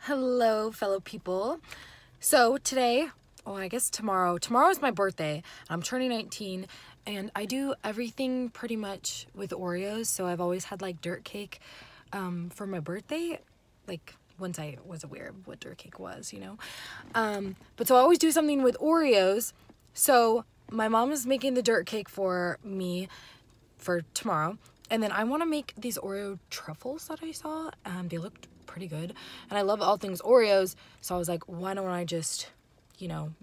Hello, fellow people. So today, I guess tomorrow is my birthday. I'm turning 19 and I do everything pretty much with Oreos. So I've always had like dirt cake for my birthday, like once I was aware of what dirt cake was, you know. But so I always do something with Oreos. So my mom is making the dirt cake for me for tomorrow. And then I want to make these Oreo Truffles that I saw. They looked pretty good. And I love all things Oreos. So I was like, why don't I just,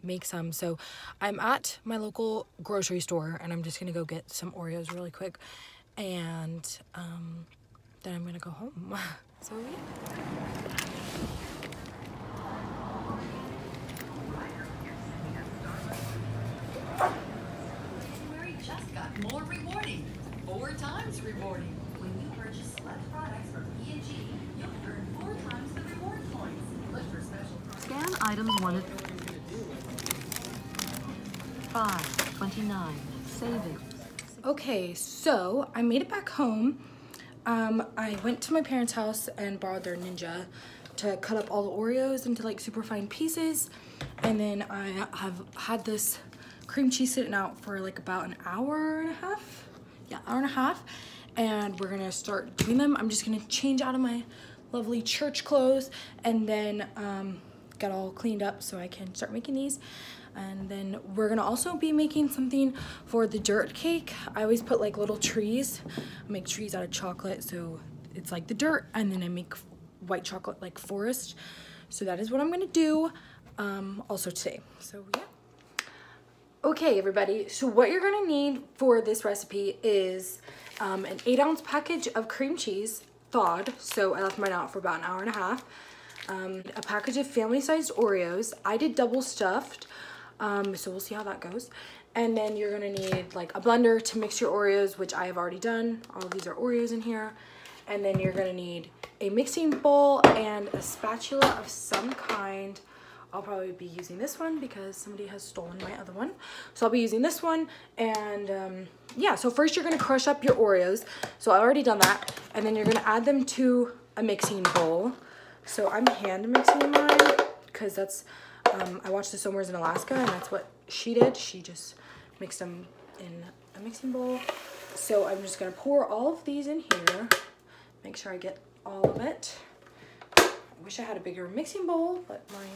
make some? So I'm at my local grocery store and I'm just going to go get some Oreos really quick. And then I'm going to go home. So yeah. Just got more rewarding. 4 times rewarding. When you purchase select products from P&G, you'll earn 4 times the reward points. Look for special products. Scan items 1 at 5.29. Savings. Okay, so I made it back home. I went to my parents' house and borrowed their Ninja to cut up all the Oreos into like super fine pieces. And then I have had this cream cheese sitting out for like about an hour and a half. Yeah, hour and a half. And we're gonna start doing them. I'm just gonna change out of my lovely church clothes and then get all cleaned up so I can start making these. And then we're gonna also be making something for the dirt cake. I always put like little trees. I make trees out of chocolate, so it's like the dirt, and then I make white chocolate like forest. So that is what I'm gonna do also today. So yeah. Okay, everybody, so what you're gonna need for this recipe is an 8-ounce package of cream cheese, thawed, so I left mine out for about an hour and a half. A package of family-sized Oreos. I did double stuffed, so we'll see how that goes. And then you're gonna need like a blender to mix your Oreos, which I have already done. All of these are Oreos in here. And then you're gonna need a mixing bowl and a spatula of some kind. I'll probably be using this one because somebody has stolen my other one. So I'll be using this one. And yeah, so first you're gonna crush up your Oreos. So I've already done that. And then you're gonna add them to a mixing bowl. So I'm hand mixing mine because that's, I watched the Somers in Alaska and that's what she did. She just mixed them in a mixing bowl. So I'm just gonna pour all of these in here. Make sure I get all of it. I wish I had a bigger mixing bowl, but mine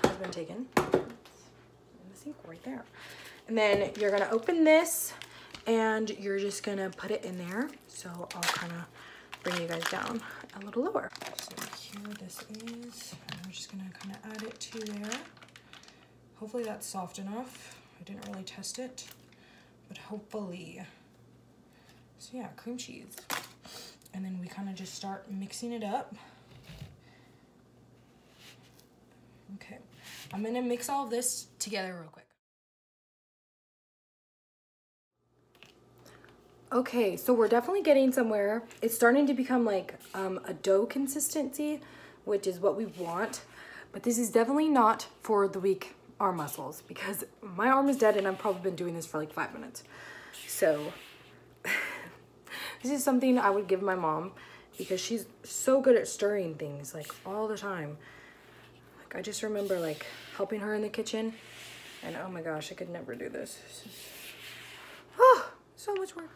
has been taken. It's in the sink right there. And then you're gonna open this and you're just gonna put it in there. So I'll kind of bring you guys down a little lower. So here this is, and we're just gonna kind of add it to there. Hopefully that's soft enough. I didn't really test it, but hopefully. So yeah, cream cheese. And then we kind of just start mixing it up. Okay, I'm gonna mix all of this together real quick. Okay, so we're definitely getting somewhere. It's starting to become like a dough consistency, which is what we want. But this is definitely not for the weak arm muscles because my arm is dead and I've probably been doing this for like 5 minutes. So this is something I would give my mom because she's so good at stirring things like all the time. I just remember like helping her in the kitchen and oh my gosh, I could never do this. Oh, so much work.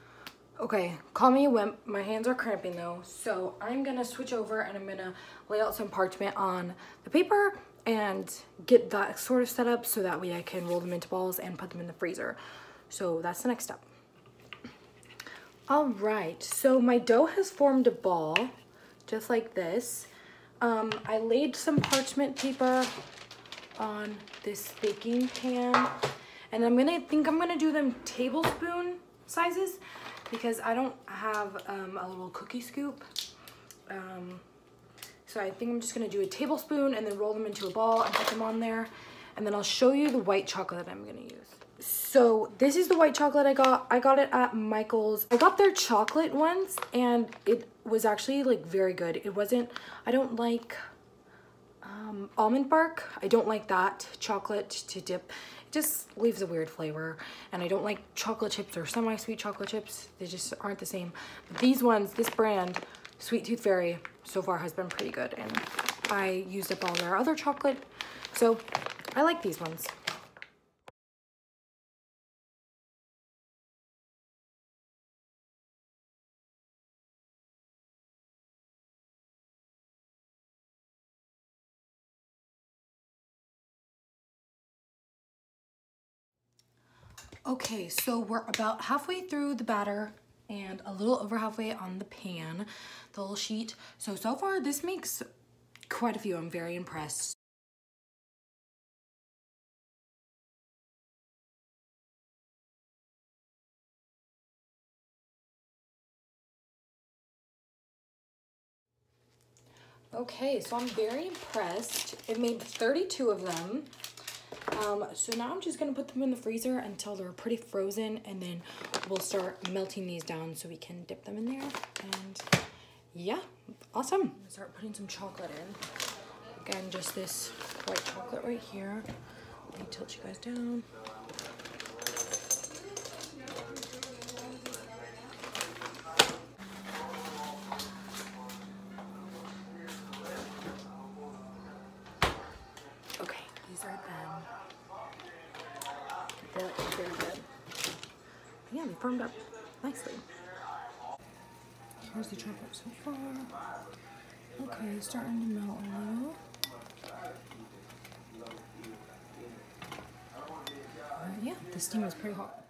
Okay, call me a wimp. My hands are cramping though. So I'm gonna switch over and I'm gonna lay out some parchment on the paper and get that sort of set up so that way I can roll them into balls and put them in the freezer. So that's the next step. All right, so my dough has formed a ball just like this. I laid some parchment paper on this baking pan and I'm gonna do them tablespoon sizes because I don't have a little cookie scoop. So I think I'm just gonna do a tablespoon and then roll them into a ball and put them on there. And then I'll show you the white chocolate I'm gonna use. So this is the white chocolate I got. I got it at Michael's. I got their chocolate ones and it was actually like very good. It wasn't, I don't like almond bark. I don't like that chocolate to dip. It just leaves a weird flavor. And I don't like chocolate chips or semi-sweet chocolate chips. They just aren't the same. But these ones, this brand, Sweet Tooth Fairy, so far has been pretty good. And I used up all their other chocolate, so I like these ones. Okay, so we're about halfway through the batter and a little over halfway on the pan, the little sheet. So far this makes quite a few. I'm very impressed. Okay, so I'm very impressed. It made 32 of them. So now I'm just gonna put them in the freezer until they're pretty frozen, and then we'll start melting these down so we can dip them in there. And yeah, awesome. I'm gonna start putting some chocolate in. Again, just this white chocolate right here. Let me tilt you guys down. Okay, these are them. They look very good. Yeah, they firmed up nicely. Here's the chocolate so far. Okay, starting to melt a little. Yeah, the steam is pretty hot.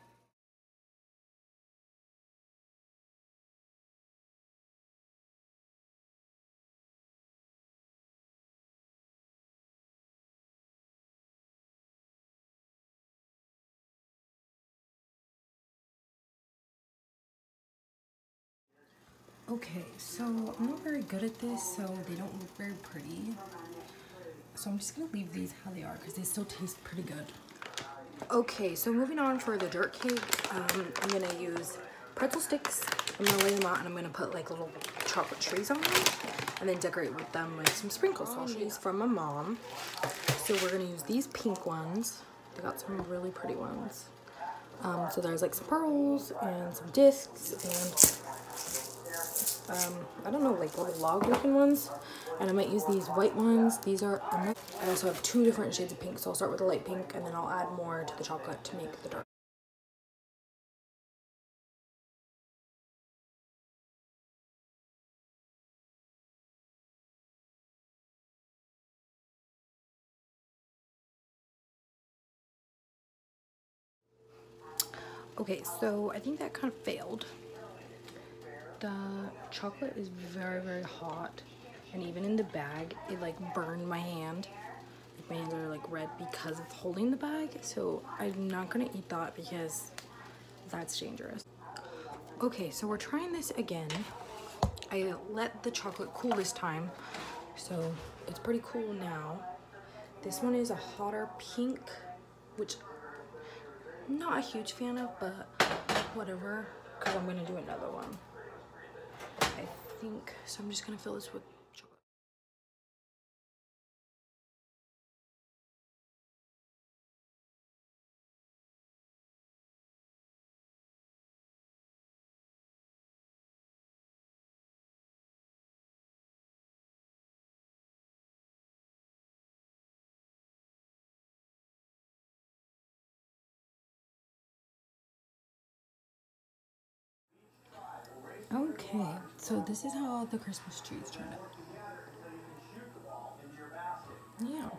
Okay, so I'm not very good at this, so they don't look very pretty. So I'm just gonna leave these how they are because they still taste pretty good. Okay, so moving on for the dirt cake, I'm gonna use pretzel sticks. I'm gonna lay them out and I'm gonna put like little chocolate trees on them and then decorate with them with some sprinkles. So I'll show you from my mom. So we're gonna use these pink ones. They got some really pretty ones. So there's like some pearls and some discs and I don't know, like little log looking ones. And I might use these white ones. These are, I also have 2 different shades of pink. So I'll start with the light pink and then I'll add more to the chocolate to make the dark. Okay, so I think that kind of failed. The chocolate is very, very hot. And even in the bag, it like burned my hand. My hands are like red because of holding the bag. So I'm not gonna eat that because that's dangerous. Okay, so we're trying this again. I let the chocolate cool this time. So it's pretty cool now. This one is a hotter pink, which I'm not a huge fan of, but whatever, because I'm gonna do another one. I think, so I'm just gonna fill this with chocolate. Okay, so this is how the Christmas trees turned out. Yeah.